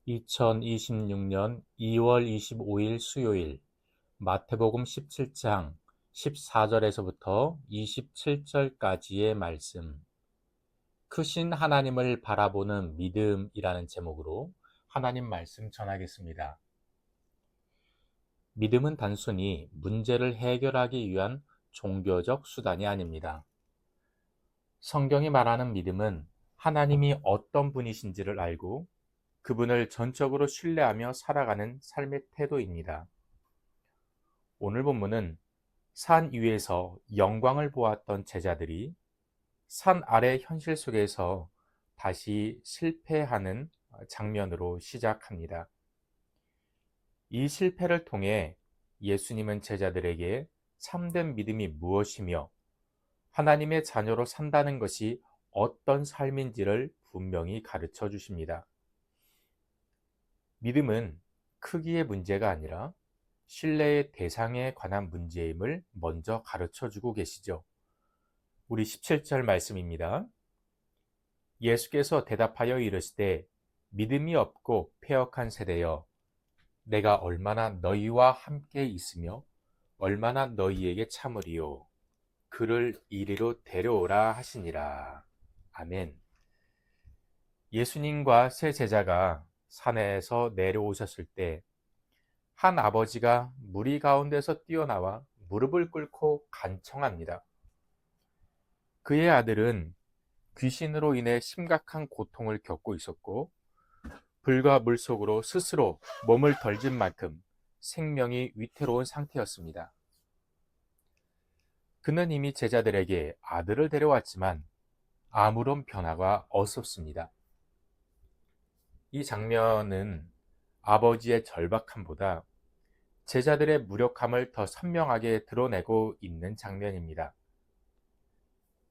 2026년 2월 25일 수요일 마태복음 17장 14절에서부터 27절까지의 말씀. 크신 하나님을 바라보는 믿음이라는 제목으로 하나님 말씀 전하겠습니다. 믿음은 단순히 문제를 해결하기 위한 종교적 수단이 아닙니다. 성경이 말하는 믿음은 하나님이 어떤 분이신지를 알고 그분을 전적으로 신뢰하며 살아가는 삶의 태도입니다. 오늘 본문은 산 위에서 영광을 보았던 제자들이 산 아래 현실 속에서 다시 실패하는 장면으로 시작합니다. 이 실패를 통해 예수님은 제자들에게 참된 믿음이 무엇이며 하나님의 자녀로 산다는 것이 어떤 삶인지를 분명히 가르쳐 주십니다. 믿음은 크기의 문제가 아니라 신뢰의 대상에 관한 문제임을 먼저 가르쳐 주고 계시죠. 우리 17절 말씀입니다. 예수께서 대답하여 이르시되 믿음이 없고 패역한 세대여 내가 얼마나 너희와 함께 있으며 얼마나 너희에게 참으리요 그를 이리로 데려오라 하시니라. 아멘. 예수님과 세 제자가 산에서 내려오셨을 때 한 아버지가 무리 가운데서 뛰어나와 무릎을 꿇고 간청합니다. 그의 아들은 귀신으로 인해 심각한 고통을 겪고 있었고 불과 물속으로 스스로 몸을 던진 만큼 생명이 위태로운 상태였습니다. 그는 이미 제자들에게 아들을 데려왔지만 아무런 변화가 없었습니다. 이 장면은 아버지의 절박함보다 제자들의 무력함을 더 선명하게 드러내고 있는 장면입니다.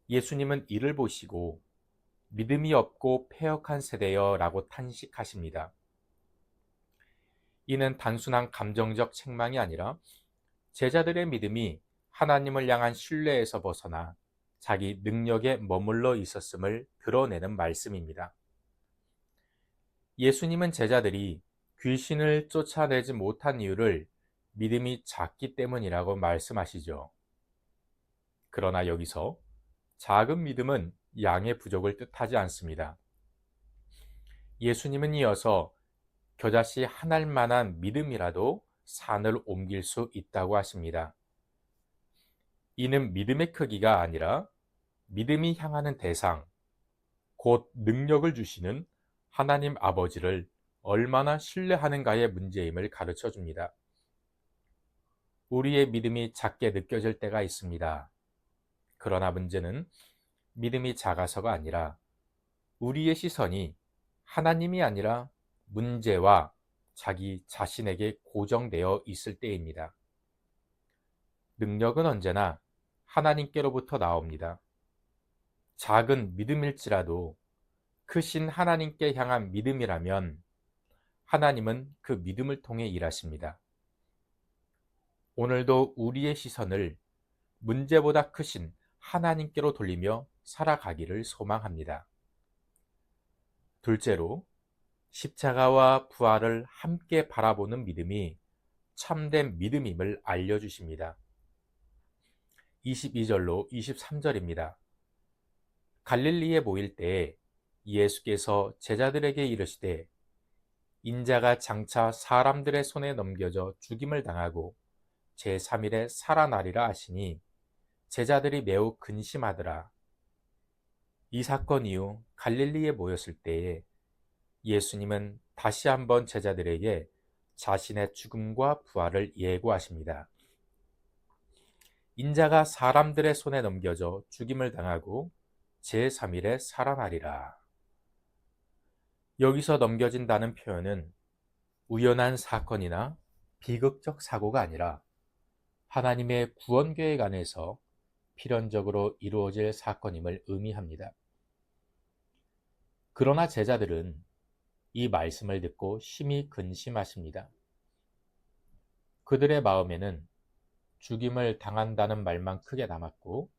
예수님은 이를 보시고 믿음이 없고 패역한 세대여 라고 탄식하십니다. 이는 단순한 감정적 책망이 아니라 제자들의 믿음이 하나님을 향한 신뢰에서 벗어나 자기 능력에 머물러 있었음을 드러내는 말씀입니다. 예수님은 제자들이 귀신을 쫓아내지 못한 이유를 믿음이 작기 때문이라고 말씀하시죠. 그러나 여기서 작은 믿음은 양의 부족을 뜻하지 않습니다. 예수님은 이어서 겨자씨 한 알만한 믿음이라도 산을 옮길 수 있다고 하십니다. 이는 믿음의 크기가 아니라 믿음이 향하는 대상, 곧 능력을 주시는 하나님 아버지를 얼마나 신뢰하는가의 문제임을 가르쳐 줍니다. 우리의 믿음이 작게 느껴질 때가 있습니다. 그러나 문제는 믿음이 작아서가 아니라 우리의 시선이 하나님이 아니라 문제와 자기 자신에게 고정되어 있을 때입니다. 능력은 언제나 하나님께로부터 나옵니다. 작은 믿음일지라도 크신 하나님께 향한 믿음이라면 하나님은 그 믿음을 통해 일하십니다. 오늘도 우리의 시선을 문제보다 크신 하나님께로 돌리며 살아가기를 소망합니다. 둘째로, 십자가와 부활을 함께 바라보는 믿음이 참된 믿음임을 알려주십니다. 22절로 23절입니다. 갈릴리에 모일 때에 예수께서 제자들에게 이르시되 인자가 장차 사람들의 손에 넘겨져 죽임을 당하고 제3일에 살아나리라 하시니 제자들이 매우 근심하더라. 이 사건 이후 갈릴리에 모였을 때에 예수님은 다시 한번 제자들에게 자신의 죽음과 부활을 예고하십니다. 인자가 사람들의 손에 넘겨져 죽임을 당하고 제3일에 살아나리라. 여기서 넘겨진다는 표현은 우연한 사건이나 비극적 사고가 아니라 하나님의 구원 계획 안에서 필연적으로 이루어질 사건임을 의미합니다. 그러나 제자들은 이 말씀을 듣고 심히 근심하십니다. 그들의 마음에는 죽임을 당한다는 말만 크게 남았고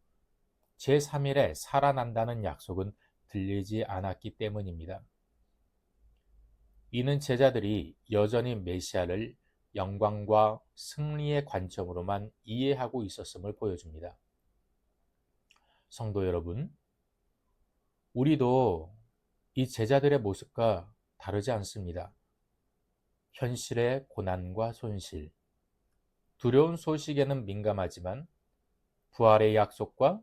제3일에 살아난다는 약속은 들리지 않았기 때문입니다. 이는 제자들이 여전히 메시아를 영광과 승리의 관점으로만 이해하고 있었음을 보여줍니다. 성도 여러분, 우리도 이 제자들의 모습과 다르지 않습니다. 현실의 고난과 손실, 두려운 소식에는 민감하지만 부활의 약속과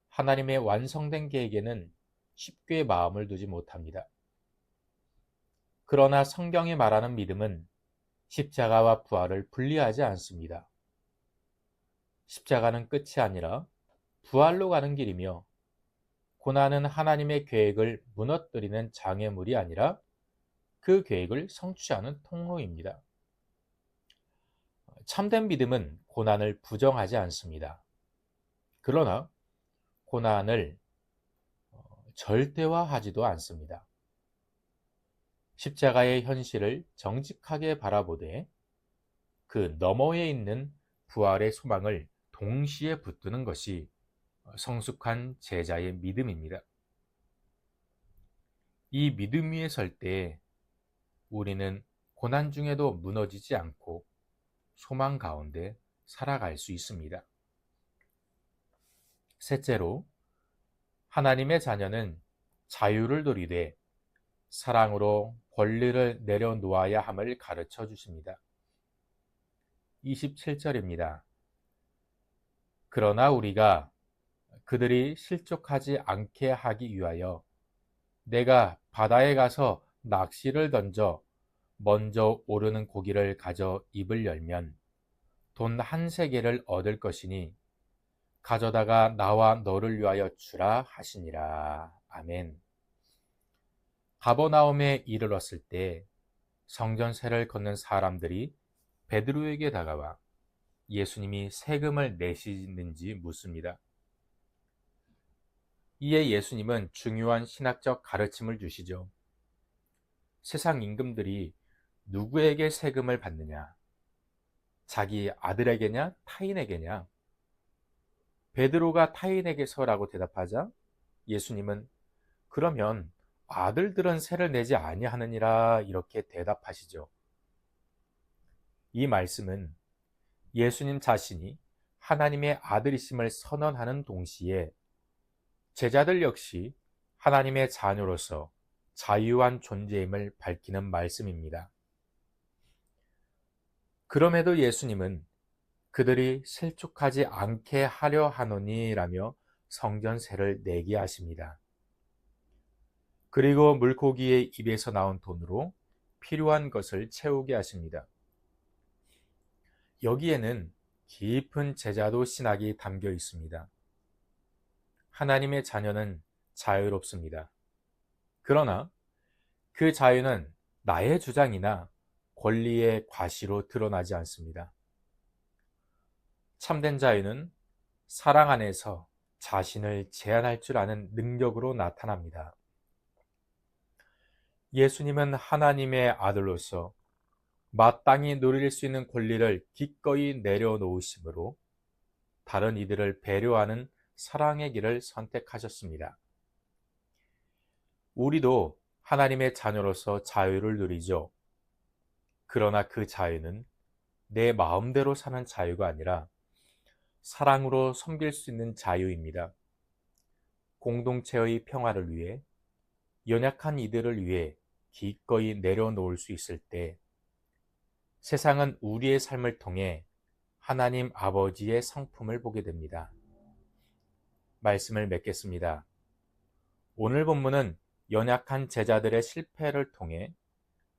하나님의 완성된 계획에는 쉽게 마음을 두지 못합니다. 그러나 성경이 말하는 믿음은 십자가와 부활을 분리하지 않습니다. 십자가는 끝이 아니라 부활로 가는 길이며, 고난은 하나님의 계획을 무너뜨리는 장애물이 아니라 그 계획을 성취하는 통로입니다. 참된 믿음은 고난을 부정하지 않습니다. 그러나 고난을 절대화하지도 않습니다. 십자가의 현실을 정직하게 바라보되 그 너머에 있는 부활의 소망을 동시에 붙드는 것이 성숙한 제자의 믿음입니다. 이 믿음 위에 설 때 우리는 고난 중에도 무너지지 않고 소망 가운데 살아갈 수 있습니다. 셋째로, 하나님의 자녀는 자유를 누리되 사랑으로 권리를 내려놓아야 함을 가르쳐 주십니다. 27절입니다. 그러나 우리가 그들이 실족하지 않게 하기 위하여 내가 바다에 가서 낚시를 던져 먼저 오르는 고기를 가져 입을 열면 돈 한 세겔을 얻을 것이니 가져다가 나와 너를 위하여 주라 하시니라. 아멘. 가버나움에 이르렀을 때 성전세를 걷는 사람들이 베드로에게 다가와 예수님이 세금을 내시는지 묻습니다. 이에 예수님은 중요한 신학적 가르침을 주시죠. 세상 임금들이 누구에게 세금을 받느냐? 자기 아들에게냐? 타인에게냐? 베드로가 타인에게서라고 대답하자 예수님은 그러면 아들들은 세를 내지 아니하느니라 이렇게 대답하시죠. 이 말씀은 예수님 자신이 하나님의 아들이심을 선언하는 동시에 제자들 역시 하나님의 자녀로서 자유한 존재임을 밝히는 말씀입니다. 그럼에도 예수님은 그들이 실족하지 않게 하려 하노니라며 성전세를 내게 하십니다. 그리고 물고기의 입에서 나온 돈으로 필요한 것을 채우게 하십니다. 여기에는 깊은 제자도 신학이 담겨 있습니다. 하나님의 자녀는 자유롭습니다. 그러나 그 자유는 나의 주장이나 권리의 과시로 드러나지 않습니다. 참된 자유는 사랑 안에서 자신을 제한할 줄 아는 능력으로 나타납니다. 예수님은 하나님의 아들로서 마땅히 누릴 수 있는 권리를 기꺼이 내려놓으심으로 다른 이들을 배려하는 사랑의 길을 선택하셨습니다. 우리도 하나님의 자녀로서 자유를 누리죠. 그러나 그 자유는 내 마음대로 사는 자유가 아니라 사랑으로 섬길 수 있는 자유입니다. 공동체의 평화를 위해, 연약한 이들을 위해 기꺼이 내려놓을 수 있을 때 세상은 우리의 삶을 통해 하나님 아버지의 성품을 보게 됩니다. 말씀을 맺겠습니다. 오늘 본문은 연약한 제자들의 실패를 통해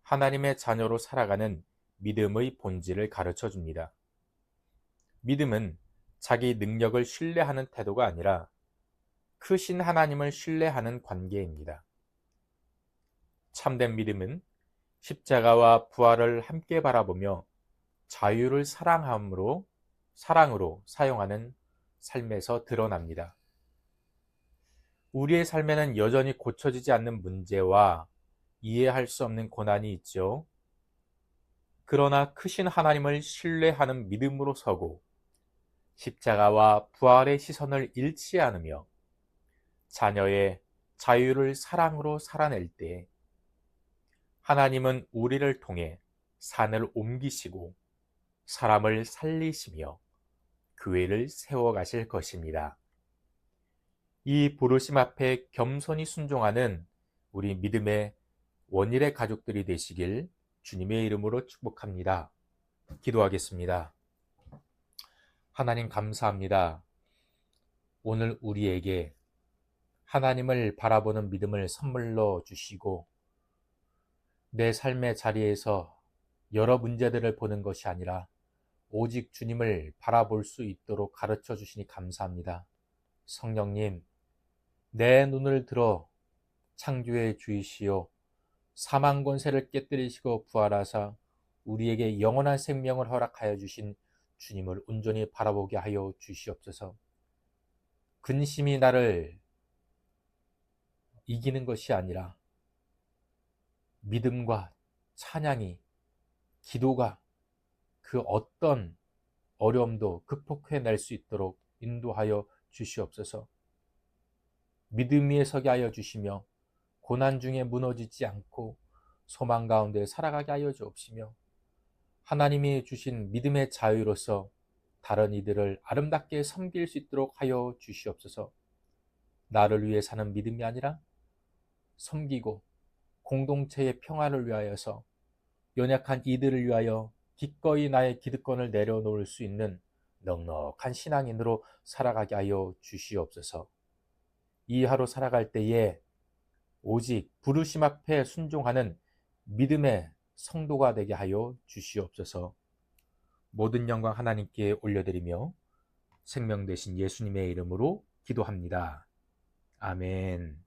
하나님의 자녀로 살아가는 믿음의 본질을 가르쳐 줍니다. 믿음은 자기 능력을 신뢰하는 태도가 아니라 크신 하나님을 신뢰하는 관계입니다. 참된 믿음은 십자가와 부활을 함께 바라보며 자유를 사랑으로 사용하는 삶에서 드러납니다. 우리의 삶에는 여전히 고쳐지지 않는 문제와 이해할 수 없는 고난이 있죠. 그러나 크신 하나님을 신뢰하는 믿음으로 서고 십자가와 부활의 시선을 잃지 않으며 자녀의 자유를 사랑으로 살아낼 때 하나님은 우리를 통해 산을 옮기시고 사람을 살리시며 교회를 세워가실 것입니다. 이 부르심 앞에 겸손히 순종하는 우리 믿음의 원일의 가족들이 되시길 주님의 이름으로 축복합니다. 기도하겠습니다. 하나님 감사합니다. 오늘 우리에게 하나님을 바라보는 믿음을 선물로 주시고 내 삶의 자리에서 여러 문제들을 보는 것이 아니라 오직 주님을 바라볼 수 있도록 가르쳐 주시니 감사합니다. 성령님, 내 눈을 들어 창조의 주이시오 사망 권세를 깨뜨리시고 부활하사 우리에게 영원한 생명을 허락하여 주신 주님을 온전히 바라보게 하여 주시옵소서. 근심이 나를 이기는 것이 아니라 믿음과 찬양이, 기도가 그 어떤 어려움도 극복해낼 수 있도록 인도하여 주시옵소서. 믿음 위에 서게 하여 주시며 고난 중에 무너지지 않고 소망 가운데 살아가게 하여 주옵시며 하나님이 주신 믿음의 자유로서 다른 이들을 아름답게 섬길 수 있도록 하여 주시옵소서. 나를 위해 사는 믿음이 아니라 섬기고 공동체의 평화를 위하여서 연약한 이들을 위하여 기꺼이 나의 기득권을 내려놓을 수 있는 넉넉한 신앙인으로 살아가게 하여 주시옵소서. 이 하루 살아갈 때에 오직 부르심 앞에 순종하는 믿음의 성도가 되게 하여 주시옵소서. 모든 영광 하나님께 올려드리며 생명 되신 예수님의 이름으로 기도합니다. 아멘.